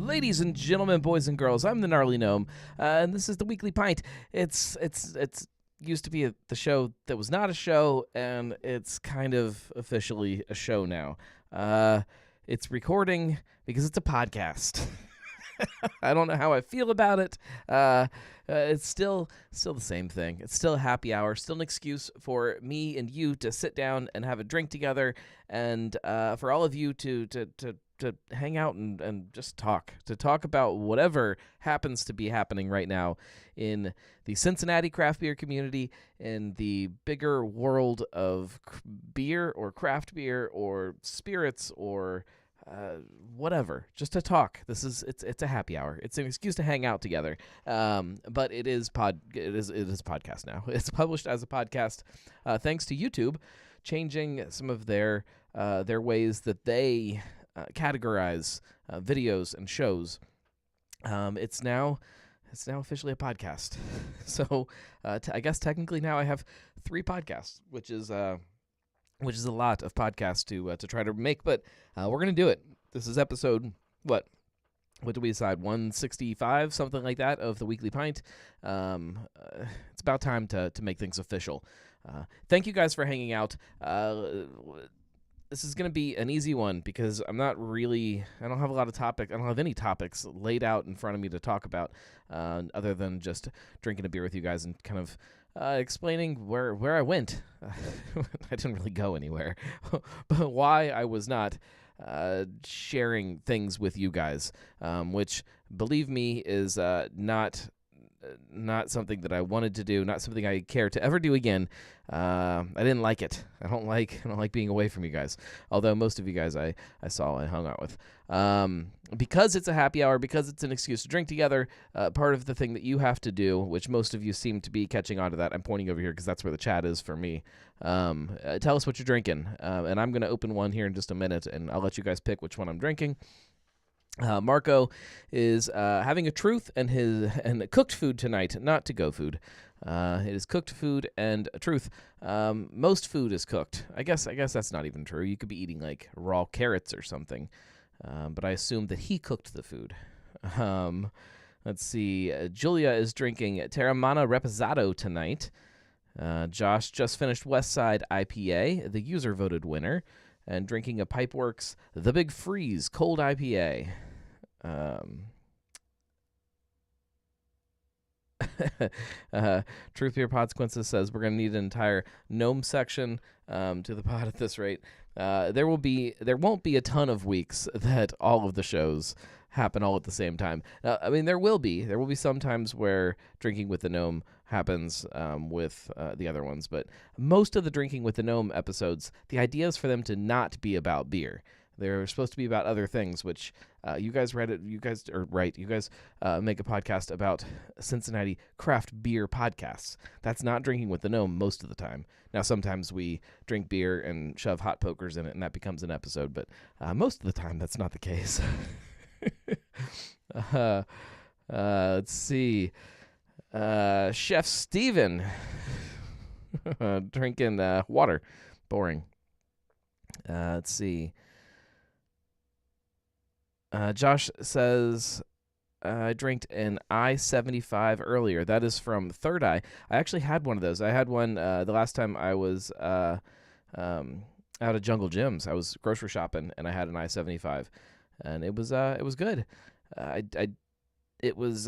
Ladies and gentlemen, boys and girls, I'm the Gnarly Gnome, and this is the Weekly Pint. It's used to be the show that was not a show, and it's kind of officially a show now. It's recording because it's a podcast. I don't know how I feel about it. It's still the same thing. It's still a happy hour, still an excuse for me and you to sit down and have a drink together, and for all of you to hang out and just talk about whatever happens to be happening right now in the Cincinnati craft beer community, in the bigger world of beer or craft beer or spirits or whatever, just to talk. It's a happy hour. It's an excuse to hang out together. But it is podcast now. It's published as a podcast, thanks to YouTube changing some of their ways that they categorize videos and shows. It's now officially a podcast. So I guess technically now I have 3 podcasts, which is a lot of podcasts to try to make, but we're gonna do it. This is episode what do we decide? 165, something like that, of the Weekly Pint. It's about time to make things official. Thank you guys for hanging out. This is going to be an easy one because I don't have a lot of topic. I don't have any topics laid out in front of me to talk about, other than just drinking a beer with you guys and kind of explaining where I went. I didn't really go anywhere, but why I was not sharing things with you guys, which, believe me, is not something that I wanted to do, not something I care to ever do again. I didn't like it. I don't like being away from you guys. Although most of you guys I saw and hung out with. Because it's a happy hour, because it's an excuse to drink together, part of the thing that you have to do, which most of you seem to be catching on to that. I'm pointing over here because that's where the chat is for me. Tell us what you're drinking. And I'm going to open one here in just a minute, and I'll let you guys pick which one I'm drinking. Marco is having a truth and cooked food tonight, not to-go food. It is cooked food and a truth. Most food is cooked. I guess that's not even true. You could be eating like raw carrots or something, but I assume that he cooked the food. Let's see. Julia is drinking Terramana Reposado tonight. Josh just finished Westside IPA, the user voted winner, and drinking a Pipeworks The Big Freeze Cold IPA. Truth Beer Consequences says we're going to need an entire gnome section to the pod at this rate. There won't be a ton of weeks that all of the shows happen all at the same time. I mean, there will be some times where Drinking with the Gnome happens with the other ones, but most of the Drinking with the Gnome episodes, the idea is for them to not be about beer. They're supposed to be about other things, which you guys make a podcast about Cincinnati craft beer podcasts. That's not Drinking with the Gnome most of the time. Now, sometimes we drink beer and shove hot pokers in it, and that becomes an episode, but most of the time that's not the case. Let's see. Chef Steven drinking water. Boring. Let's see. Josh says, I drank an I-75 earlier. That is from Third Eye. I actually had one of those. I had one the last time I was out at Jungle Gyms. I was grocery shopping, and I had an I-75, and it was good. It was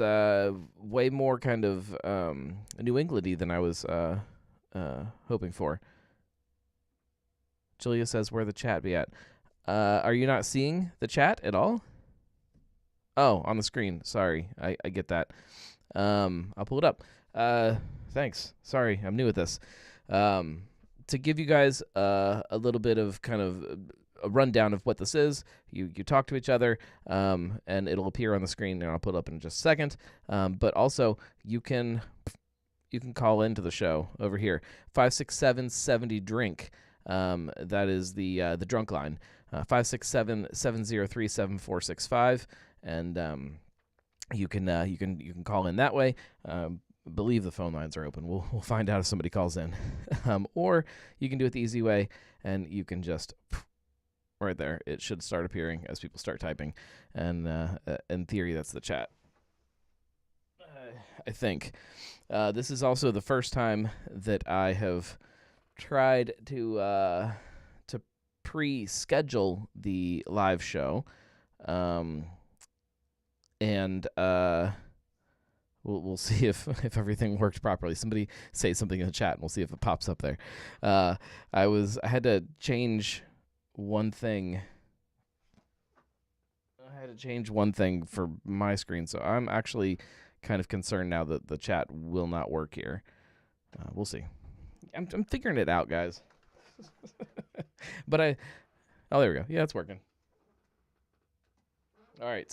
way more kind of New Englandy than I was hoping for. Julia says, where the chat be at? Are you not seeing the chat at all? Oh, on the screen. Sorry, I get that. I'll pull it up. Thanks. Sorry, I'm new at this. To give you guys a little bit of kind of a rundown of what this is, you talk to each other, and it'll appear on the screen, and I'll put it up in just a second. But also, you can call into the show over here, 567-70-DRINK. That is the drunk line, 567-703-7465, and you can call in that way. Believe the phone lines are open. We'll find out if somebody calls in, or you can do it the easy way, and you can just right there. It should start appearing as people start typing, and in theory, that's the chat. I think this is also the first time that I have tried to pre-schedule the live show, and we'll see if everything worked properly. Somebody say something in the chat, and we'll see if it pops up there. I had to change one thing. I had to change one thing for my screen, so I'm actually kind of concerned now that the chat will not work here. We'll see. I'm figuring it out, guys. But oh, there we go. Yeah, it's working. All right.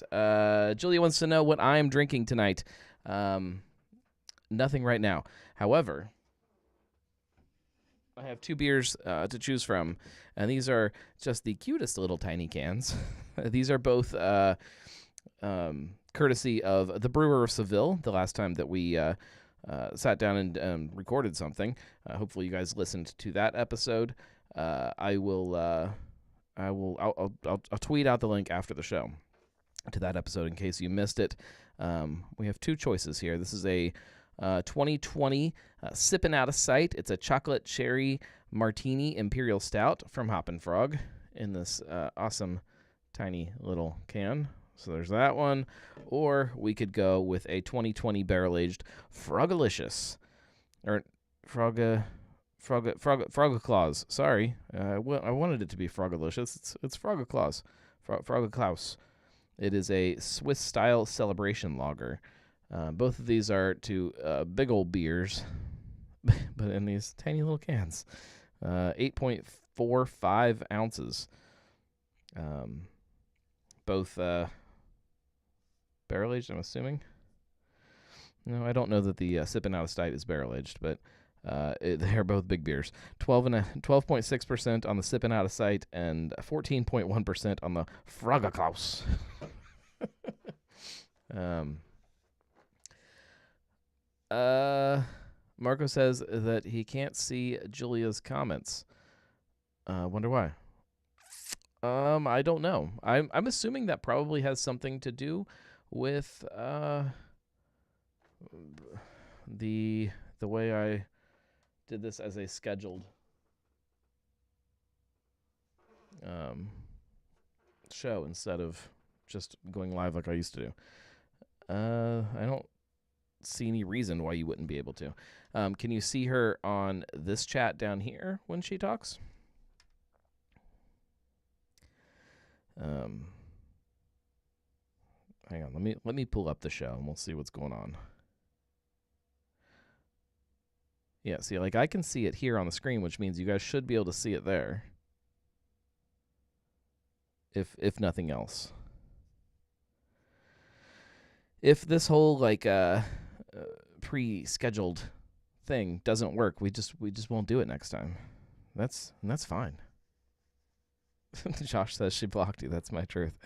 Julia wants to know what I'm drinking tonight. Nothing right now. However, I have 2 beers to choose from, and these are just the cutest little tiny cans. These are both courtesy of the Brewer of Seville, the last time that we sat down and recorded something. Hopefully you guys listened to that episode. I'll tweet out the link after the show to that episode in case you missed it. We have 2 choices here. This is a 2020 Sippin' Out of Sight. It's a chocolate cherry martini imperial stout from Hop and Frog in this awesome tiny little can. So there's that one. Or we could go with a 2020 barrel-aged Frogalicious. Or Frogaclaus. Sorry. I wanted it to be Frogalicious. It's Frogaclaus. Frogaclaus. It is a Swiss-style celebration lager. Both of these are 2 big old beers, but in these tiny little cans. 8.45 ounces. Both barrel-aged, I'm assuming. No, I don't know that the Sippin' Out of Sight is barrel-aged, but they're both big beers. 12.6% on the Sippin' Out of Sight and 14.1% on the Frogaclaus. Marco says that he can't see Julia's comments. Wonder why. I don't know. I'm assuming that probably has something to do with the way I did this as a scheduled show instead of just going live like I used to do. I don't see any reason why you wouldn't be able to. Can you see her on this chat down here when she talks? Hang on, let me pull up the show and we'll see what's going on. Yeah, see, like I can see it here on the screen, which means you guys should be able to see it there. If nothing else. If this whole like pre-scheduled thing doesn't work, we just won't do it next time. That's fine. Josh says she blocked you. That's my truth.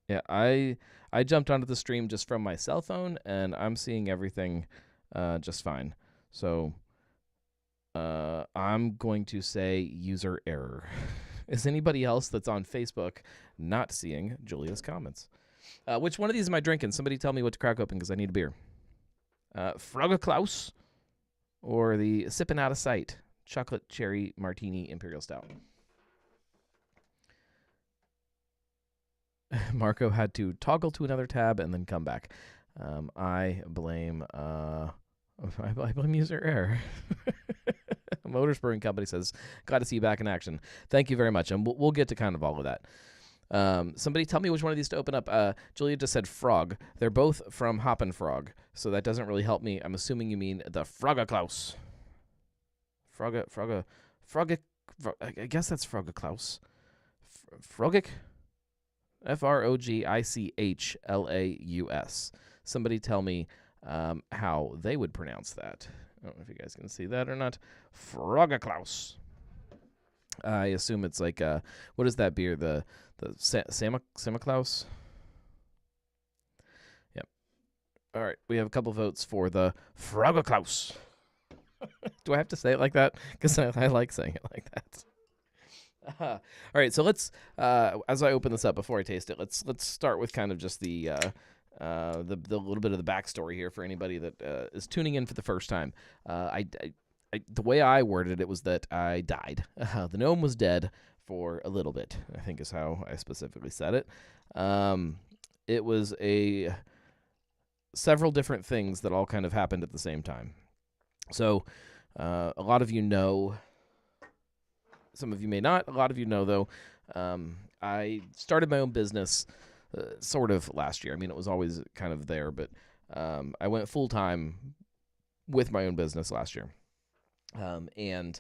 Yeah, I jumped onto the stream just from my cell phone, and I'm seeing everything just fine. So I'm going to say user error. Is anybody else that's on Facebook not seeing Julia's comments? Which one of these am I drinking? Somebody tell me what to crack open because I need a beer. Frogaclaus or the Sippin' Out of Sight chocolate cherry martini imperial stout. Marco had to toggle to another tab and then come back. I blame user error. Motors Brewing Company says, glad to see you back in action. Thank you very much. And we'll get to kind of all of that. Somebody tell me which one of these to open up. Julia just said Frog. They're both from Hop and Frog, so that doesn't really help me. I'm assuming you mean the Frogaclaus. I guess that's Frogaclaus. Frogic? Frogichlaus. Somebody tell me how they would pronounce that. I don't know if you guys can see that or not. Frogaclaus. I assume it's like what is that beer? The Samaclaus. Yep. All right, we have a couple votes for the Froggerklaus. Do I have to say it like that? Because I like saying it like that. All right, so let's as I open this up before I taste it, let's start with kind of just the little bit of the backstory here for anybody that is tuning in for the first time. The way I worded it was that I died. The gnome was dead for a little bit, I think is how I specifically said it. It was several different things that all kind of happened at the same time. So a lot of you know, some of you may not. A lot of you know, though, I started my own business sort of last year. I mean, it was always kind of there, but I went full-time with my own business last year. And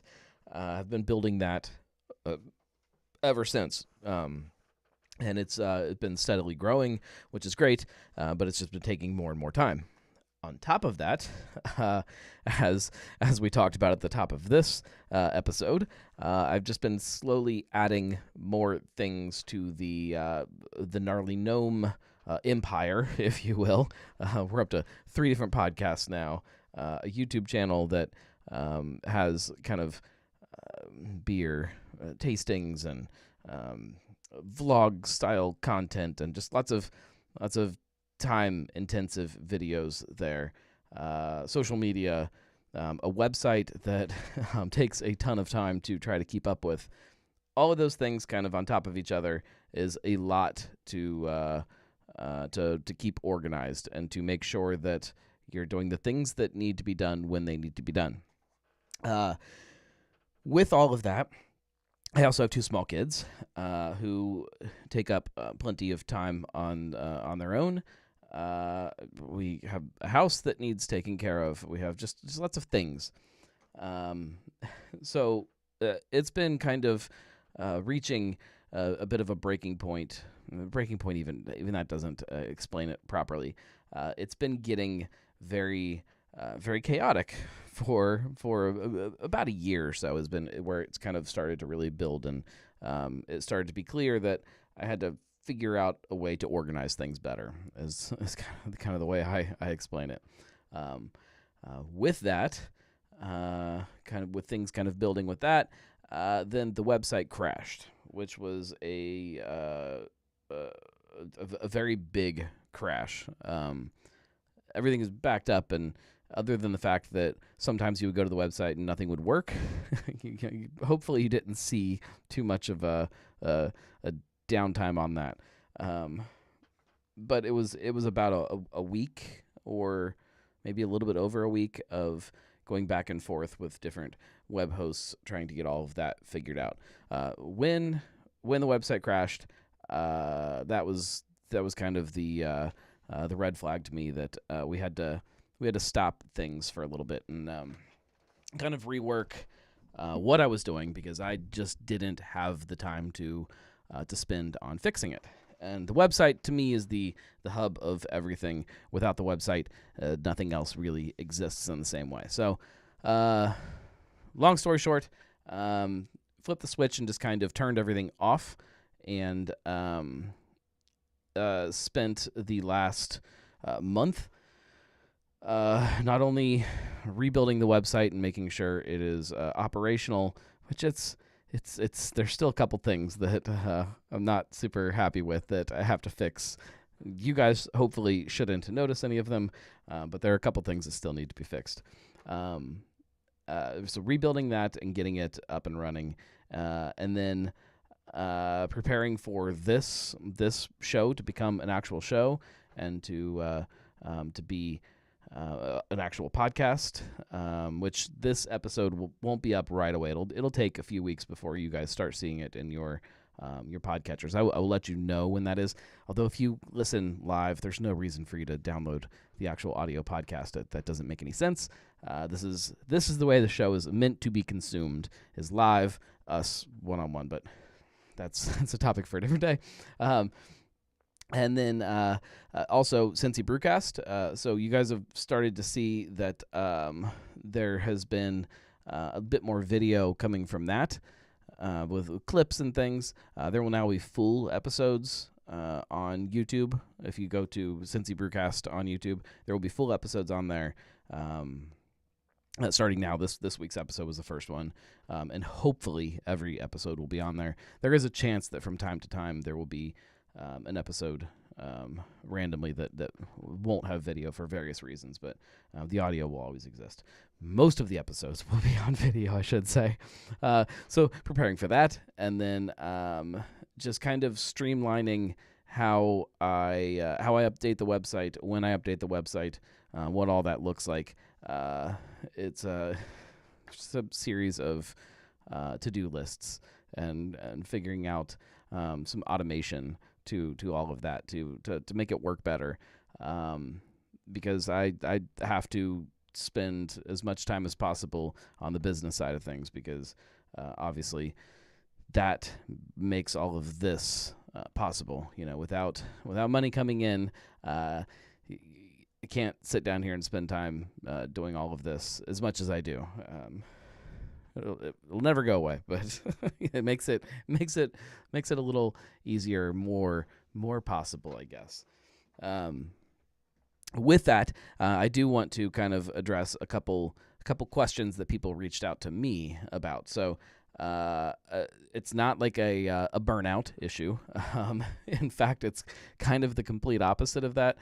I've been building that ever since. And it's been steadily growing, which is great, but it's just been taking more and more time. On top of that, as we talked about at the top of this episode, I've just been slowly adding more things to the Gnarly Gnome empire, if you will. We're up to 3 different podcasts now, a YouTube channel that has kind of beer tastings and vlog style content, and just lots of time intensive videos there, social media, a website that takes a ton of time to try to keep up with. All of those things kind of on top of each other is a lot to keep organized and to make sure that you're doing the things that need to be done when they need to be done. With all of that, I also have 2 small kids who take up plenty of time on their own. We have a house that needs taking care of. We have just lots of things. So it's been kind of reaching a bit of a breaking point. Breaking point, even that doesn't explain it properly. It's been getting very chaotic for about a year or so. Has been where it's kind of started to really build, and it started to be clear that I had to figure out a way to organize things better, is kind of the way I explain it. With that, kind of with things kind of building with that, then the website crashed, which was a very big crash. Everything is backed up, and other than the fact that sometimes you would go to the website and nothing would work, hopefully you didn't see too much of a downtime on that. But it was about a week, or maybe a little bit over a week, of going back and forth with different web hosts trying to get all of that figured out. When the website crashed, that was kind of the red flag to me that we had to stop things for a little bit and kind of rework what I was doing, because I just didn't have the time to spend on fixing it. And the website, to me, is the hub of everything. Without the website, nothing else really exists in the same way. So, long story short, flipped the switch and just kind of turned everything off, and spent the last month not only rebuilding the website and making sure it is operational, which it's there's still a couple things that I'm not super happy with that I have to fix. You guys hopefully shouldn't notice any of them, but there are a couple things that still need to be fixed. So rebuilding that and getting it up and running, and then preparing for this show to become an actual show, and to be an actual podcast, which this episode won't be up right away. It'll take a few weeks before you guys start seeing it in your podcatchers. I will let you know when that is. Although if you listen live, there's no reason for you to download the actual audio podcast. That doesn't make any sense. This is the way the show is meant to be consumed, is live, us one-on-one. But that's a topic for a different day. And then also Cincy Brewcast. So you guys have started to see that there has been a bit more video coming from that, with clips and things. There will now be full episodes on YouTube. If you go to Cincy Brewcast on YouTube, there will be full episodes on there. Starting now, this week's episode was the first one, and hopefully every episode will be on there. There is a chance that from time to time there will be an episode randomly that won't have video for various reasons, but the audio will always exist. Most of the episodes will be on video, I should say. So preparing for that, and then just kind of streamlining how I update the website, when I update the website, what all that looks like. It's just a series of to-do lists and figuring out some automation to all of that to make it work better, because I have to spend as much time as possible on the business side of things, because obviously that makes all of this possible. Without money coming in, I can't sit down here and spend time doing all of this as much as I do. It'll never go away, but it makes it a little easier, more possible, I guess. With that, I do want to kind of address a couple questions that people reached out to me about. So it's not like a burnout issue. In fact, it's kind of the complete opposite of that.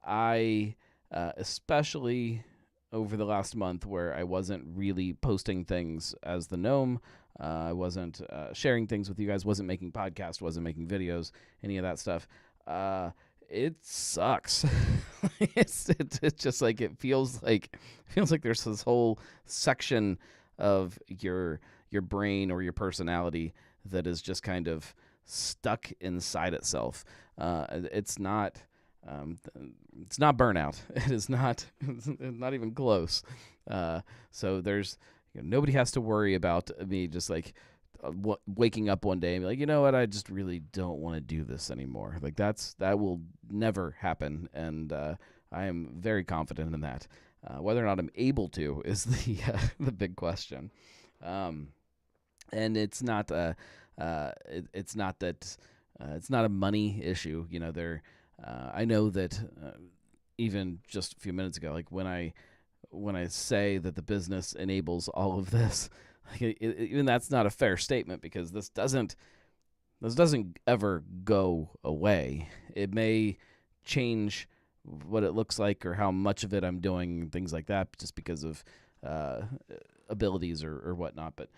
I especially over the last month, where I wasn't really posting things as the Gnome, I wasn't sharing things with you guys, wasn't making podcasts, wasn't making videos, any of that stuff. It sucks. It's just like it feels like there's this whole section of your brain or your personality that is just kind of stuck inside itself. It's not burnout. It is not. It's not even close. So there's nobody has to worry about me just like waking up one day and be like, you know what, I just really don't want to do this anymore. Like that will never happen, and I am very confident in that. Whether or not I'm able to is the big question. And it's not it's not that it's not a money issue. I know that even just a few minutes ago, like when I say that the business enables all of this, like even that's not a fair statement, because this doesn't ever go away. It may change what it looks like or how much of it I'm doing, things like that, just because of abilities or whatnot. But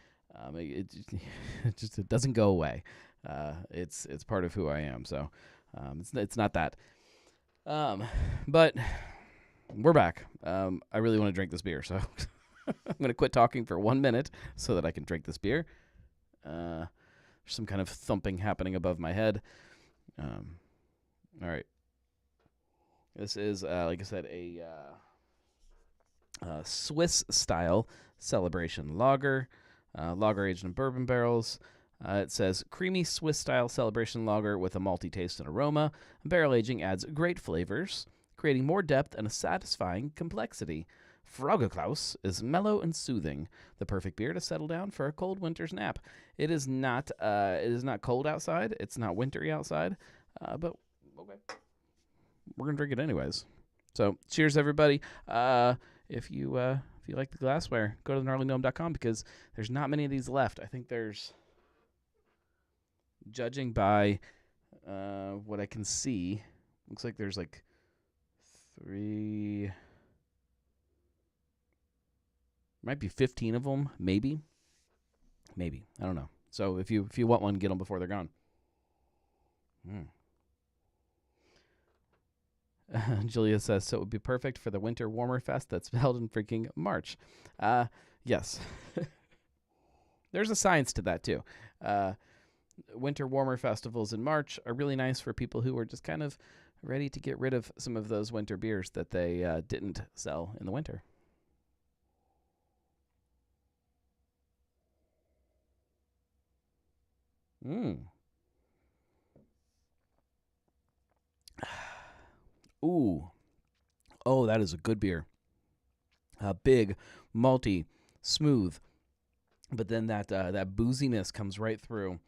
it doesn't go away. It's part of who I am. So. It's not that. But we're back. I really want to drink this beer, so I'm going to quit talking for 1 minute so that I can drink this beer. There's some kind of thumping happening above my head. All right. This is, like I said, a Swiss-style celebration lager, lager aged in bourbon barrels. It says, creamy Swiss-style celebration lager with a malty taste and aroma. Barrel aging adds great flavors, creating more depth and a satisfying complexity. Froggerklaus is mellow and soothing, the perfect beer to settle down for a cold winter's nap. It is not cold outside. It's not wintry outside, but okay, we're gonna drink it anyways. So, cheers, everybody. If you like the glassware, go to thegnarlygnome.com, because there's not many of these left. I think there's, judging by what I can see, looks like there's like 3, might be 15 of them, maybe. I don't know. So if you want one, get them before they're gone. Julia says, so it would be perfect for the Winter Warmer Fest that's held in freaking March. Yes. There's a science to that too. Winter Warmer festivals in March are really nice for people who are just kind of ready to get rid of some of those winter beers that they didn't sell in the winter. Ooh. Oh, that is a good beer. Big, malty, smooth, but then that booziness comes right through.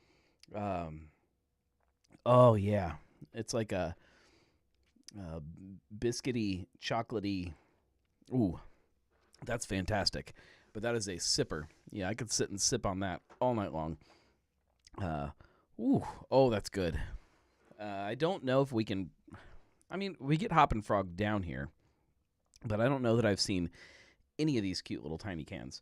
Oh yeah, it's like a biscuity, chocolatey. Ooh, that's fantastic. But that is a sipper. Yeah, I could sit and sip on that all night long. Oh, that's good. I don't know if we can. I mean, we get Hop and Frog down here, but I don't know that I've seen any of these cute little tiny cans.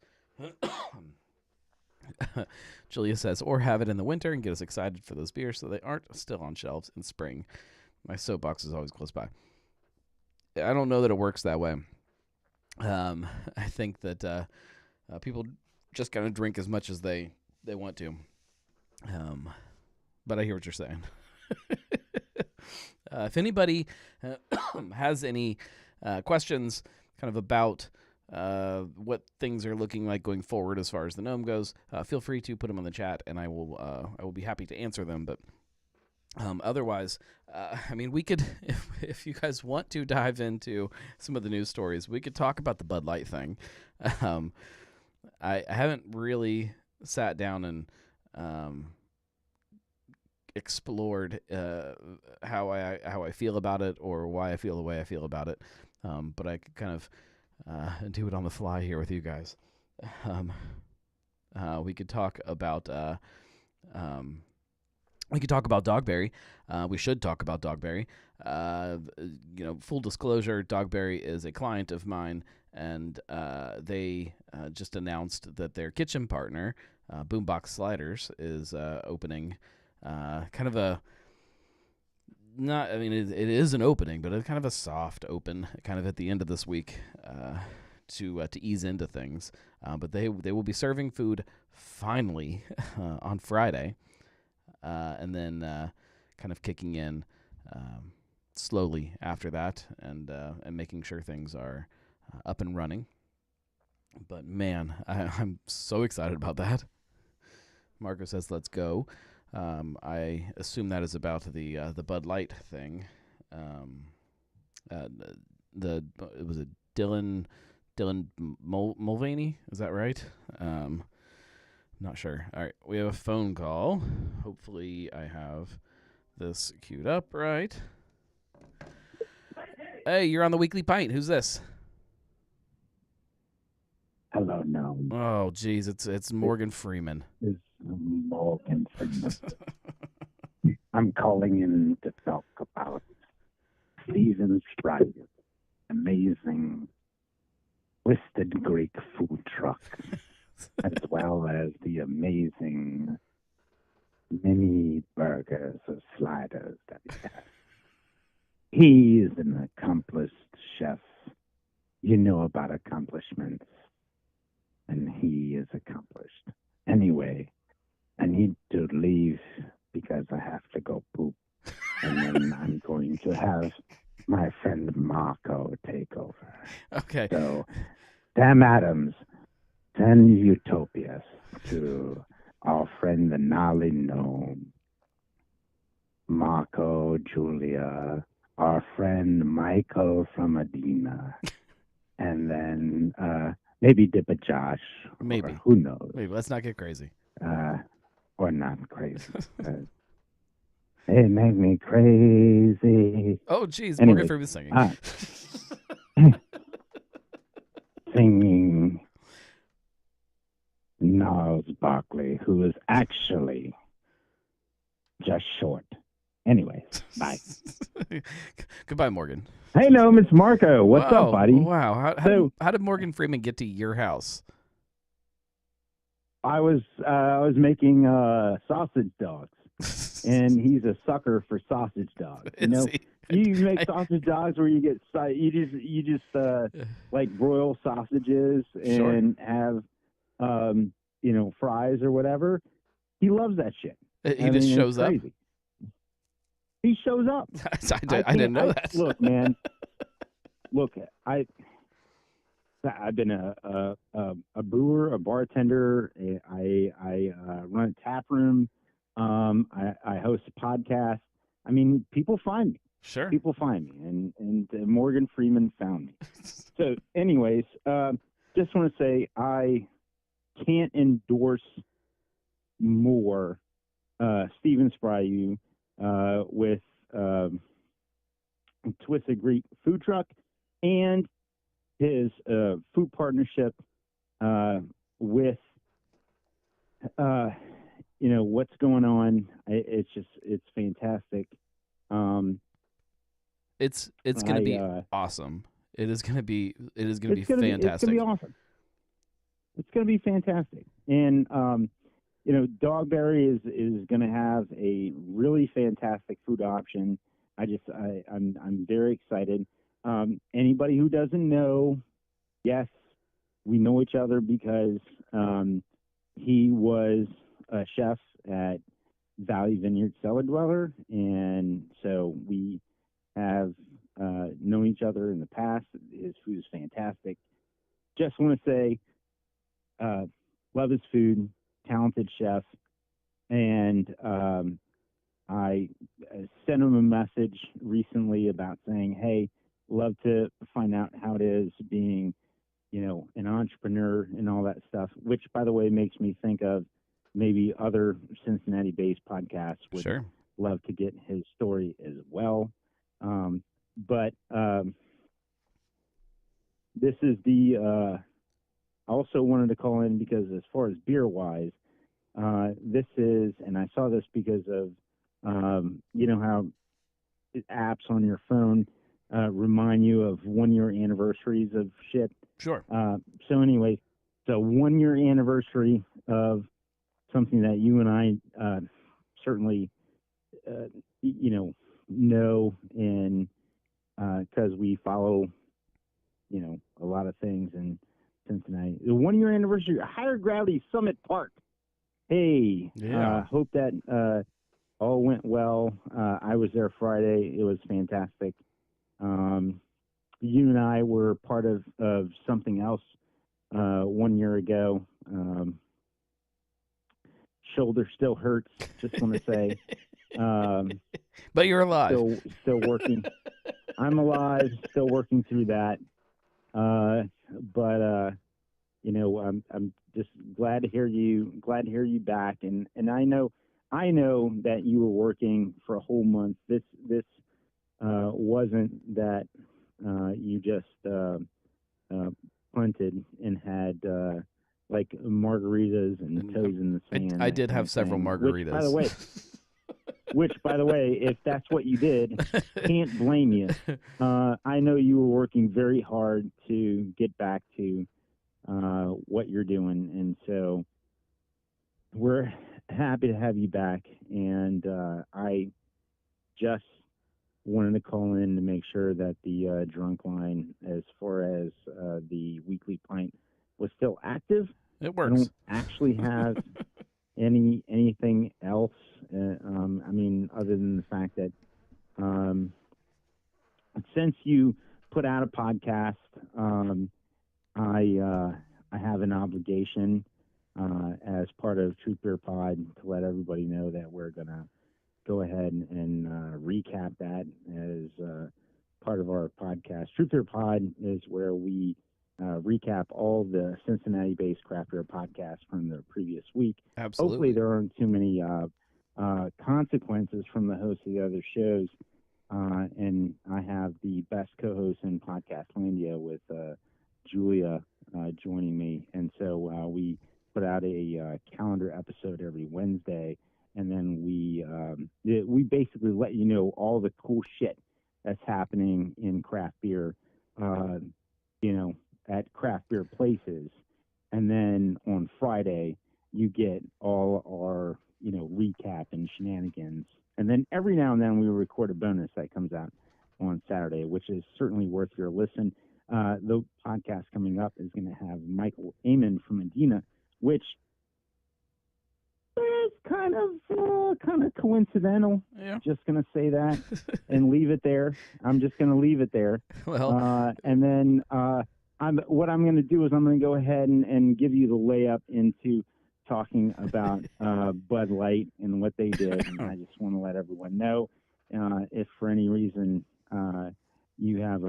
Julia says, or have it in the winter and get us excited for those beers so they aren't still on shelves in spring. My soapbox is always close by. I don't know that it works that way. I think that people just kind of drink as much as they want to. But I hear what you're saying. If anybody has any questions kind of about what things are looking like going forward as far as the gnome goes, feel free to put them in the chat, and I will be happy to answer them. But otherwise, I mean, we could, if you guys want to dive into some of the news stories, we could talk about the Bud Light thing. I haven't really sat down and explored how I feel about it or why I feel the way I feel about it, but I could kind of do it on the fly here with you guys. We could talk about Dogberry. We should talk about Dogberry. Full disclosure, Dogberry is a client of mine, and they just announced that their kitchen partner, Boombox Sliders, is opening kind of a not. I mean, it is an opening, but it's kind of a soft open, kind of at the end of this week to ease into things. But they will be serving food finally on Friday. And then kind of kicking in slowly after that, and making sure things are up and running. But man, I'm so excited about that. Marco says, "Let's go." I assume that is about the Bud Light thing. It was a Dylan Mulvaney. Is that right? Not sure. All right, we have a phone call. Hopefully I have this queued up right. Hey, you're on the Weekly Pint. Who's this? Hello, no. Oh, geez, it's Morgan Freeman. It's Morgan Freeman. I'm calling in to talk about Stephen Fry's amazing Twisted Greek food truck, as well as the amazing mini burgers or sliders that he has. He is an accomplished chef. You know about accomplishments, and he is accomplished. Anyway, I need to leave because I have to go poop, and then I'm going to have my friend Marco take over. Okay. So, Sam Adams, send utopias to our friend the Gnarly Gnome, Marco, Julia, our friend Michael from Adina, and then maybe Dipper Josh. Maybe. Or who knows? Maybe. Let's not get crazy. Or not crazy. It make me crazy. Oh, geez. Anyway, Morgan Freeman singing. Singing Gnarls Barkley, who is actually just short. Anyways, bye. Goodbye, Morgan. Hey, no, it's Marco. What's up, buddy? Wow. How did Morgan Freeman get to your house? I was making sausage dogs, and he's a sucker for sausage dogs. You know, you make sausage dogs where you just like broil sausages and have fries or whatever. He loves that shit. He just shows up. He shows up. I didn't know that. Look, man. Look, I've been a brewer, a bartender. I run a tap room. I host a podcast. I mean, people find me. Sure. People find me, and Morgan Freeman found me. So, anyways, just want to say I can't endorse more Stephen Spryu with Twisted Greek Food Truck and his food partnership with what's going on. It's fantastic. It's going to be awesome. It is going to be fantastic. It's going to be awesome. It's going to be fantastic. And Dogberry is going to have a really fantastic food option. I'm very excited. Anybody who doesn't know, yes, we know each other because he was a chef at Valley Vineyard Cellar Dweller, and so we have known each other in the past. His food is fantastic. Just want to say, love his food, talented chef, and I sent him a message recently about saying, hey, love to find out how it is being, an entrepreneur and all that stuff, which, by the way, makes me think of maybe other Cincinnati-based podcasts would love to get his story as well. But this is I also wanted to call in because as far as beer-wise, this is, and I saw this because of, how apps on your phone remind you of 1-year anniversaries of shit. Sure. So anyway, 1-year anniversary of something that you and I certainly, know, and because we follow, a lot of things in Cincinnati. The 1-year anniversary of Higher Gravity Summit Park. Hey, hope that all went well. I was there Friday. It was fantastic. You and I were part of something else 1 year ago. Shoulder still hurts. Just want to say. But you're alive. Still working. I'm alive. Still working through that. But I'm just glad to hear you. Glad to hear you back. And I know that you were working for a whole month. This wasn't that you just punted and had like margaritas and toes in the sand. I did have several margaritas. Which, by the way, if that's what you did, can't blame you. I know you were working very hard to get back to what you're doing, and so we're happy to have you back. And I just wanted to call in to make sure that the drunk line, as far as the Weekly Pint, was still active. It works. I don't actually have anything else. Other than the fact that since you put out a podcast, I have an obligation as part of Truth Beer Pod to let everybody know that we're gonna go ahead and recap that as part of our podcast. Truth Beer Pod is where we recap all the Cincinnati-based craft beer podcasts from the previous week. Absolutely. Hopefully there aren't too many consequences from the hosts of the other shows. And I have the best co-host in Podcastlandia with Julia joining me. And so we put out a calendar episode every Wednesday. And then we basically let you know all the cool shit that's happening in craft beer, at craft beer places. And then on Friday, you get all our, recap and shenanigans. And then every now and then we record a bonus that comes out on Saturday, which is certainly worth your listen. The podcast coming up is going to have Michael Amon from Medina, which is kind of coincidental. Yeah. Just going to say that and leave it there. I'm just going to leave it there. Well, and then what I'm going to do is I'm going to go ahead and give you the layup into talking about Bud Light and what they did. And I just want to let everyone know if for any reason you have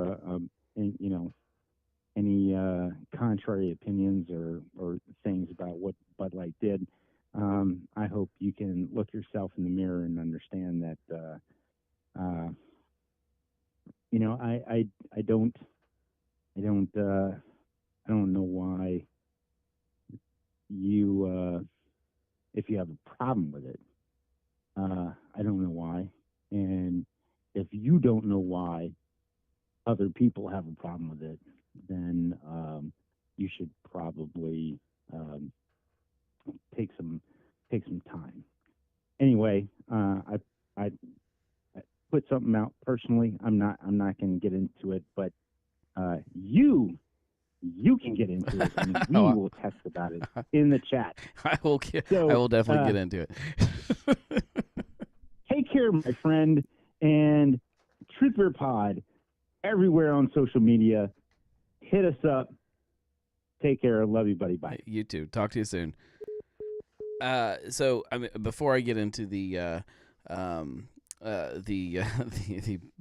any contrary opinions or things about what Bud Light did. I hope you can and look yourself in the mirror and understand that, I don't know why you, if you have a problem with it. I don't know why. And if you don't know why other people have a problem with it, then you should probably take some time. Anyway, I put something out personally. I'm not going to get into it, but you can get into it, and we will text about it in the chat. I will definitely get into it. Take care, my friend, and Truth Beer Pod everywhere on social media. Hit us up. Take care. Love you, buddy. Bye. You too. Talk to you soon. So I mean, before I get into the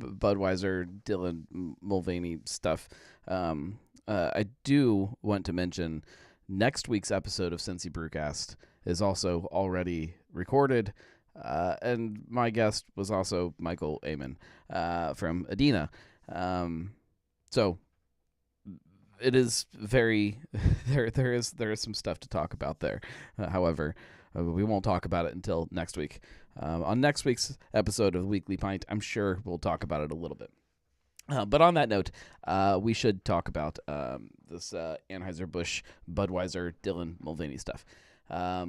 Budweiser Dylan Mulvaney stuff, I do want to mention next week's episode of Cincy Brewcast is also already recorded, and my guest was also Michael Amon from Adina. So it is very there is some stuff to talk about there. However, we won't talk about it until next week. On next week's episode of the Weekly Pint, I'm sure we'll talk about it a little bit. But on that note, we should talk about this Anheuser-Busch Budweiser Dylan Mulvaney stuff. I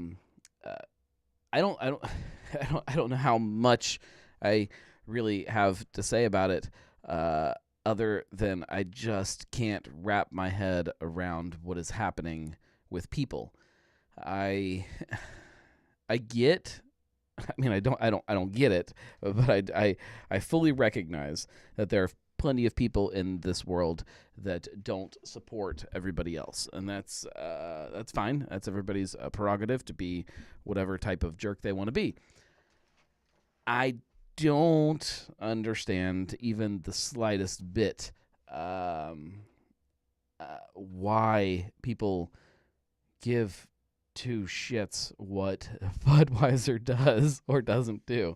don't know how much I really have to say about it, other than I just can't wrap my head around what is happening with people. I get. I mean, I don't get it, but I fully recognize that there are plenty of people in this world that don't support everybody else, and that's fine. That's everybody's prerogative to be whatever type of jerk they want to be. I don't understand even the slightest bit why people give two shits what Budweiser does or doesn't do.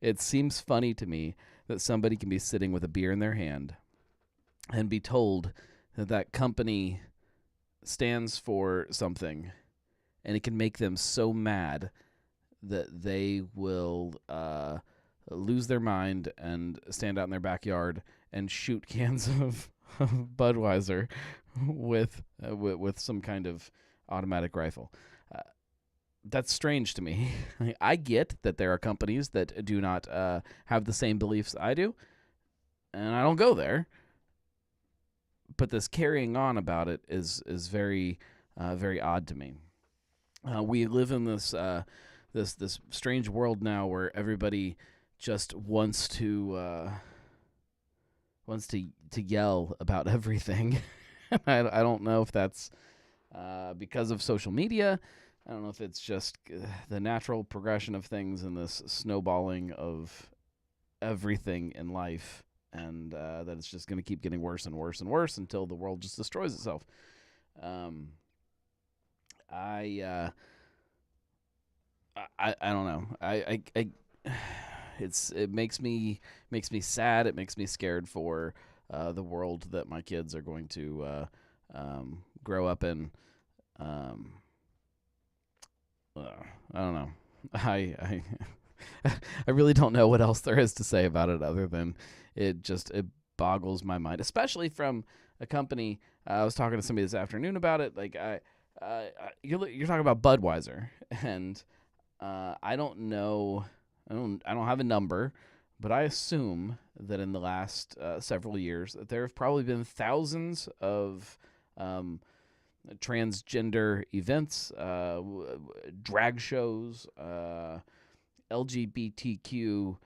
It seems funny to me that somebody can be sitting with a beer in their hand and be told that that company stands for something, and it can make them so mad that they will lose their mind and stand out in their backyard and shoot cans of Budweiser with some kind of automatic rifle. That's strange to me. I get that there are companies that do not have the same beliefs I do, and I don't go there. But this carrying on about it is very very odd to me. We live in this this strange world now where everybody just wants to yell about everything. I don't know if that's because of social media. I don't know if it's just the natural progression of things and this snowballing of everything in life, and that it's just going to keep getting worse and worse and worse until the world just destroys itself. I don't know. It makes me sad. It makes me scared for the world that my kids are going to grow up in. I don't know. I really don't know what else there is to say about it other than it boggles my mind, especially from a company. I was talking to somebody this afternoon about it. Like you're talking about Budweiser, and I don't know. I don't have a number, but I assume that in the last several years that there have probably been thousands of transgender events, drag shows, LGBTQ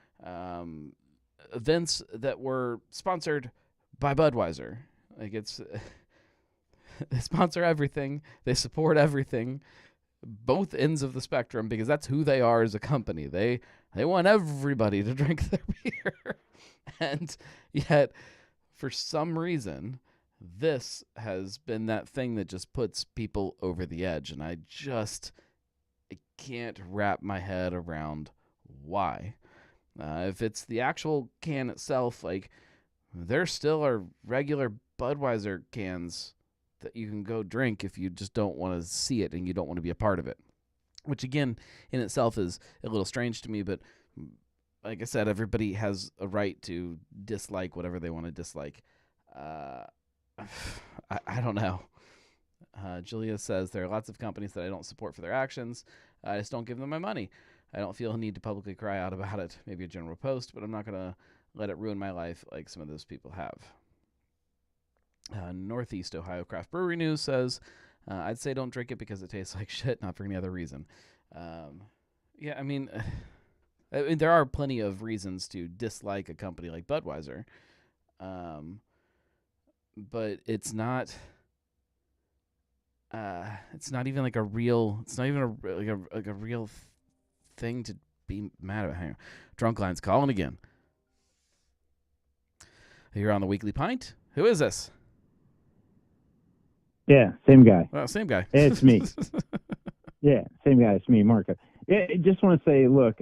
events that were sponsored by Budweiser. Like they sponsor everything, they support everything, both ends of the spectrum, because that's who they are as a company. They want everybody to drink their beer, and yet for some reason this has been that thing that just puts people over the edge, and I just I can't wrap my head around why. If it's the actual can itself, like there still are regular Budweiser cans that you can go drink if you just don't want to see it and you don't want to be a part of it. Which again, in itself, is a little strange to me. But like I said, everybody has a right to dislike whatever they want to dislike. Uh, I don't know. Julia says there are lots of companies that I don't support for their actions. I just don't give them my money. I don't feel a need to publicly cry out about it. Maybe a general post, but I'm not going to let it ruin my life like some of those people have. Northeast Ohio Craft Brewery News says, I'd say don't drink it because it tastes like shit, not for any other reason. Yeah, I mean, there are plenty of reasons to dislike a company like Budweiser, but it's not even like a real. It's not even a real thing to be mad about. Hang on. Drunk Line's calling again. You're on the Weekly Pint. Who is this? Yeah, same guy. Well, same guy. It's me. Yeah, same guy. It's me, Marco. Yeah, I just want to say, look,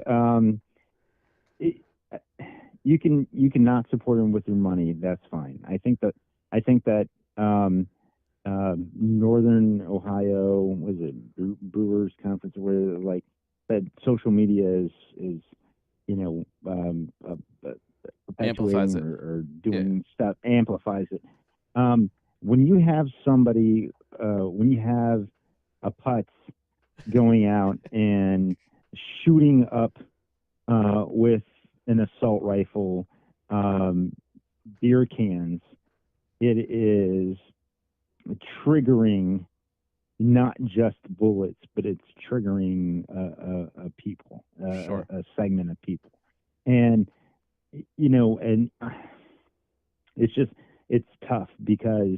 you can not support him with your money. That's fine. I think that Northern Ohio, was it Brewers Conference, where like that social media is Amplifies it. or doing stuff, amplifies it. When you have somebody, when you have a putz going out and shooting up with an assault rifle beer cans, it is triggering not just bullets, but it's triggering a people, Sure. a segment of people. And, and it's tough because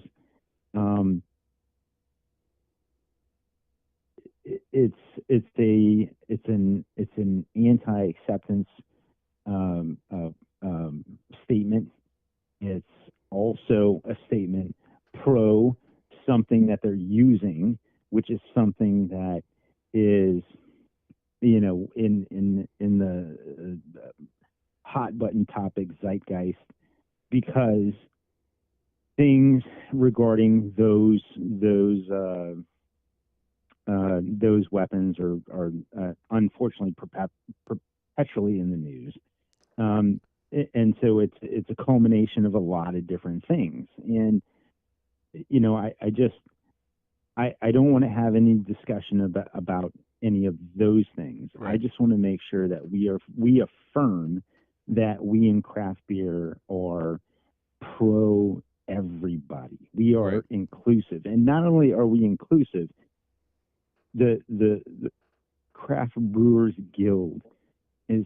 it's an anti-acceptance statement. It's also a statement pro something that they're using, which is something that is in the hot button topic zeitgeist, because things regarding those weapons are unfortunately perpetually in the news, and so it's a culmination of a lot of different things. And I don't want to have any discussion about any of those things. Right. I just want to make sure that we affirm that we in craft beer are pro everybody. We are inclusive, and not only are we inclusive, the Craft Brewers Guild is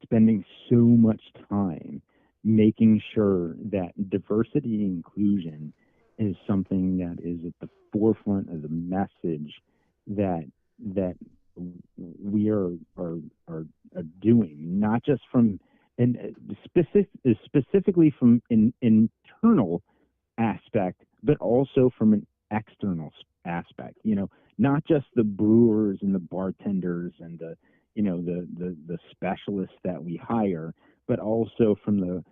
spending so much time making sure that diversity and inclusion is something that is at the forefront of the message that we are doing, not just from specifically from an internal aspect, but also from an external aspect. Not just the brewers and the bartenders and the specialists that we hire, but also from the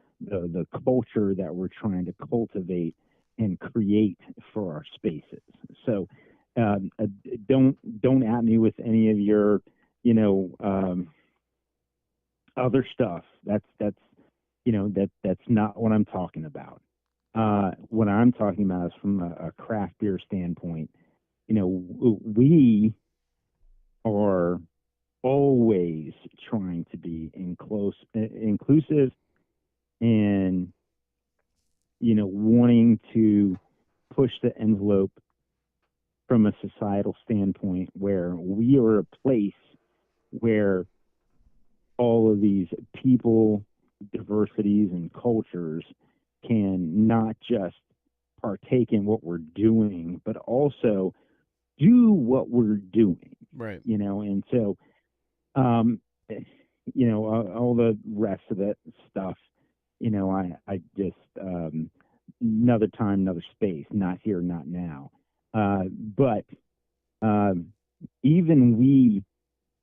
culture that we're trying to cultivate and create for our spaces. So don't at me with any of your other stuff. That's not what I'm talking about. What I'm talking about is from a craft beer standpoint. We are always trying to be inclusive and wanting to push the envelope from a societal standpoint, where we are a place where all of these people, diversities, and cultures can not just partake in what we're doing, but also do what we're doing. Right. And so, all the rest of that stuff, I just, another time, another space, not here, not now. But even we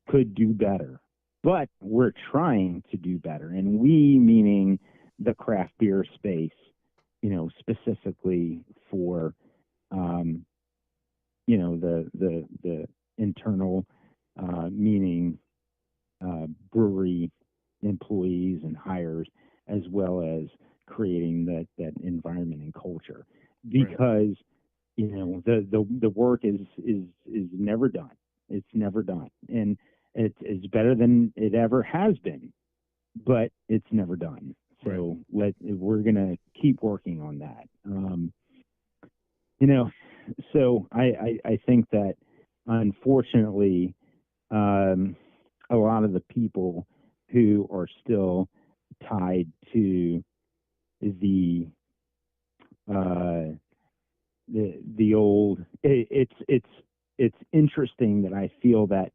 could do better, but we're trying to do better. And we, meaning the craft beer space, specifically for, the internal, meaning brewery employees and hires, as well as creating that environment and culture. Because the work is never done. It's never done, and it's better than it ever has been, but it's never done. So we're gonna keep working on that. So I think that unfortunately, a lot of the people who are still tied to the old, it's interesting that I feel that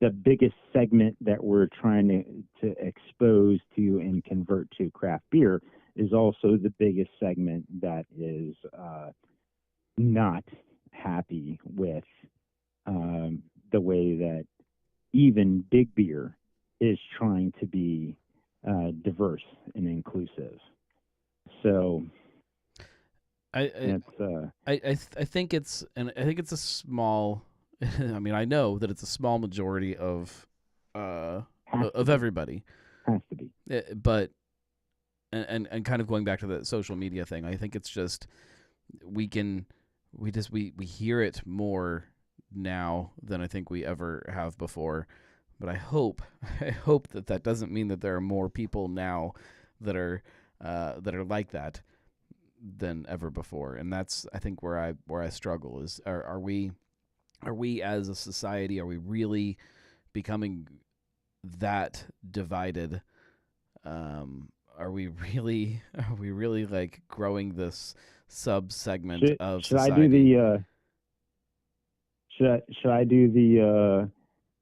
the biggest segment that we're trying to expose to and convert to craft beer is also the biggest segment that is not happy with the way that even big beer is trying to be diverse and inclusive. So I think it's a small. I mean, I know that it's a small majority of everybody. Has to be. But and kind of going back to the social media thing, I think it's just we hear it more now than I think we ever have before. But I hope that doesn't mean that there are more people now that are like that than ever before. And that's, I think, where I struggle is, are we as a society, are we really becoming that divided? Are we really like growing this sub segment of society? Should I do the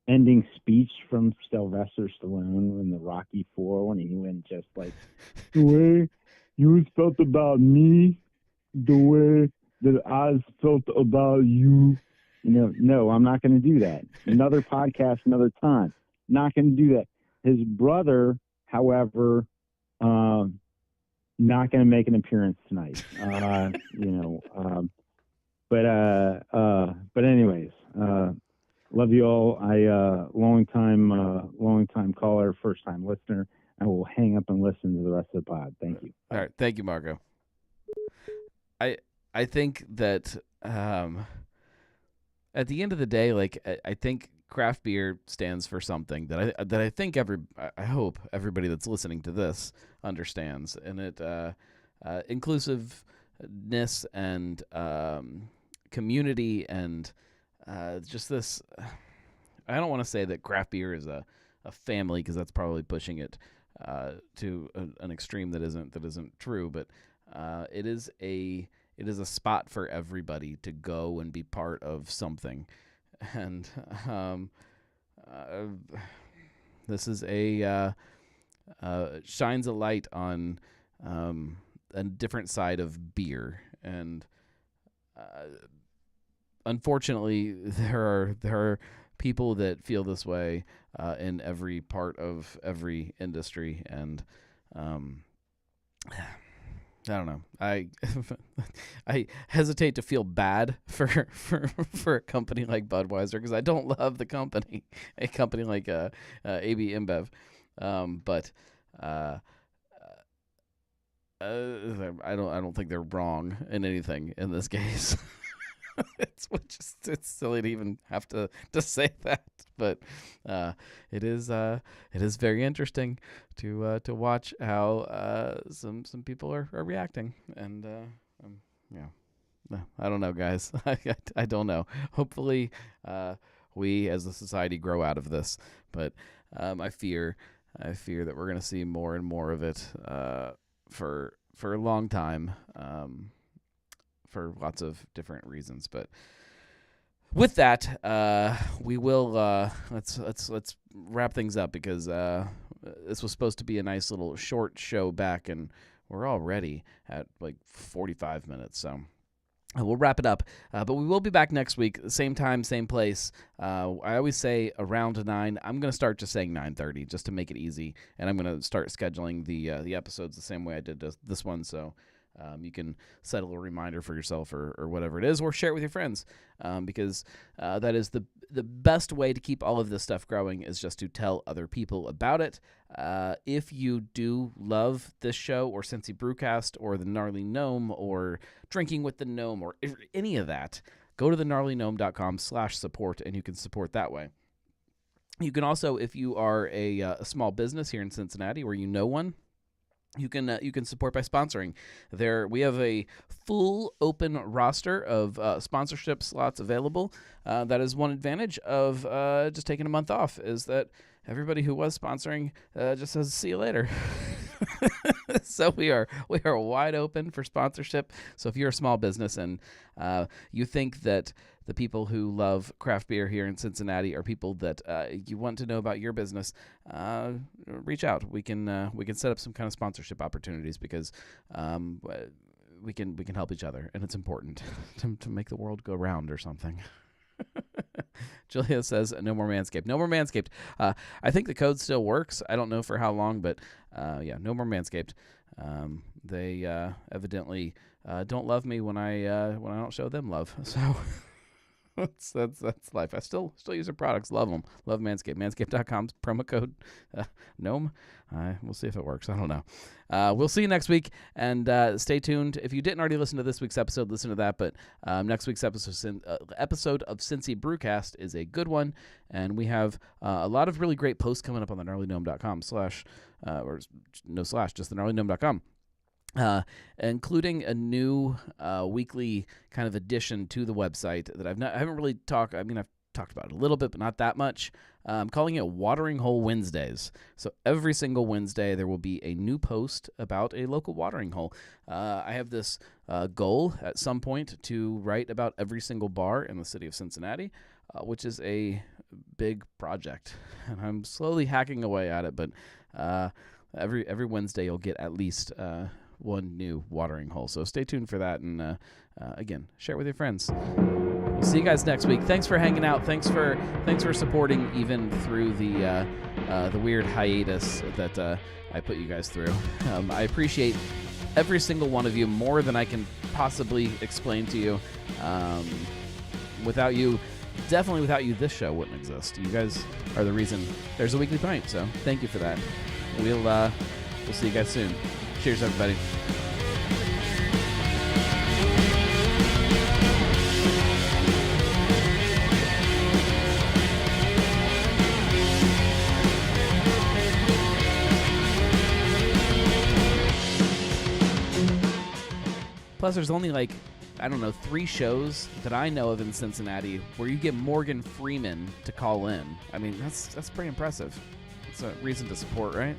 ending speech from Sylvester Stallone in the Rocky IV when he went just like, the way you felt about me, the way that I felt about you. No, I'm not going to do that. Another podcast, another time. Not going to do that. His brother, however, not going to make an appearance tonight. But anyways, love you all. I long time caller, first time listener. I will hang up and listen to the rest of the pod. Thank you. All right, thank you, Marco. I think that at the end of the day, like I think craft beer stands for something that I think I hope everybody that's listening to this understands, and it inclusiveness and community and just this. I don't want to say that craft beer is a family, because that's probably pushing it to an extreme that isn't true, but it is a spot for everybody to go and be part of something. And this is shines a light on a different side of beer. And unfortunately, there are people that feel this way in every part of every industry. And I don't know. I hesitate to feel bad for a company like Budweiser, because I don't love the company. A company like AB InBev, but I don't think they're wrong in anything in this case. It's silly to even have to say that, but it is very interesting to watch how some people are reacting, and I don't know, guys. I don't know. Hopefully, we as a society grow out of this, but I fear that we're going to see more and more of it for a long time. For lots of different reasons, but with that, we will let's wrap things up, because this was supposed to be a nice little short show back, and we're already at like 45 minutes. So We'll wrap it up, but we will be back next week, same time, same place. I always say around 9. I'm going to start just saying 9:30 just to make it easy, and I'm going to start scheduling the episodes the same way I did this one, so you can set a little reminder for yourself or whatever it is, or share it with your friends, because that is the best way to keep all of this stuff growing is just to tell other people about it. If you do love this show or Cincy Brewcast or the Gnarly Gnome or Drinking with the Gnome or any of that, go to thegnarlygnome.com/support and you can support that way. You can also, if you are a small business here in Cincinnati or you know one, you can support by sponsoring. We have a full open roster of sponsorship slots available. That is one advantage of just taking a month off, is that everybody who was sponsoring just says, see you later. So we are wide open for sponsorship. So if you're a small business and you think that the people who love craft beer here in Cincinnati are people that you want to know about your business, reach out. We can set up some kind of sponsorship opportunities because we can help each other, and it's important to make the world go round or something. Julia says, no more Manscaped. No more Manscaped. I think the code still works. I don't know for how long, but yeah, no more Manscaped. They evidently don't love me when I don't show them love. So that's life. I still use their products. Love them. Love Manscaped. Manscaped.com, promo code GNOME. We'll see if it works. I don't know. We'll see you next week, and stay tuned. If you didn't already listen to this week's episode, listen to that. But next week's episode of Cincy Brewcast is a good one, and we have a lot of really great posts coming up on the gnarlygnome.com just the gnarlygnome.com. Including a new weekly kind of addition to the website that I haven't really talked. I mean, I've talked about it a little bit, but not that much. I'm calling it Watering Hole Wednesdays. So every single Wednesday there will be a new post about a local watering hole. I have this goal at some point to write about every single bar in the city of Cincinnati, which is a big project, and I'm slowly hacking away at it. But every Wednesday you'll get at least one new watering hole. So stay tuned for that, and again, share it with your friends. We'll see you guys next week. Thanks for hanging out. Thanks for supporting even through the weird hiatus that I put you guys through. I appreciate every single one of you more than I can possibly explain to you. Without you, this show wouldn't exist. You guys are the reason there's a Weekly Pint. So thank you for that. We'll see you guys soon. Cheers, everybody. Plus, there's only 3 shows that I know of in Cincinnati where you get Morgan Freeman to call in. I mean, that's pretty impressive. It's a reason to support, right?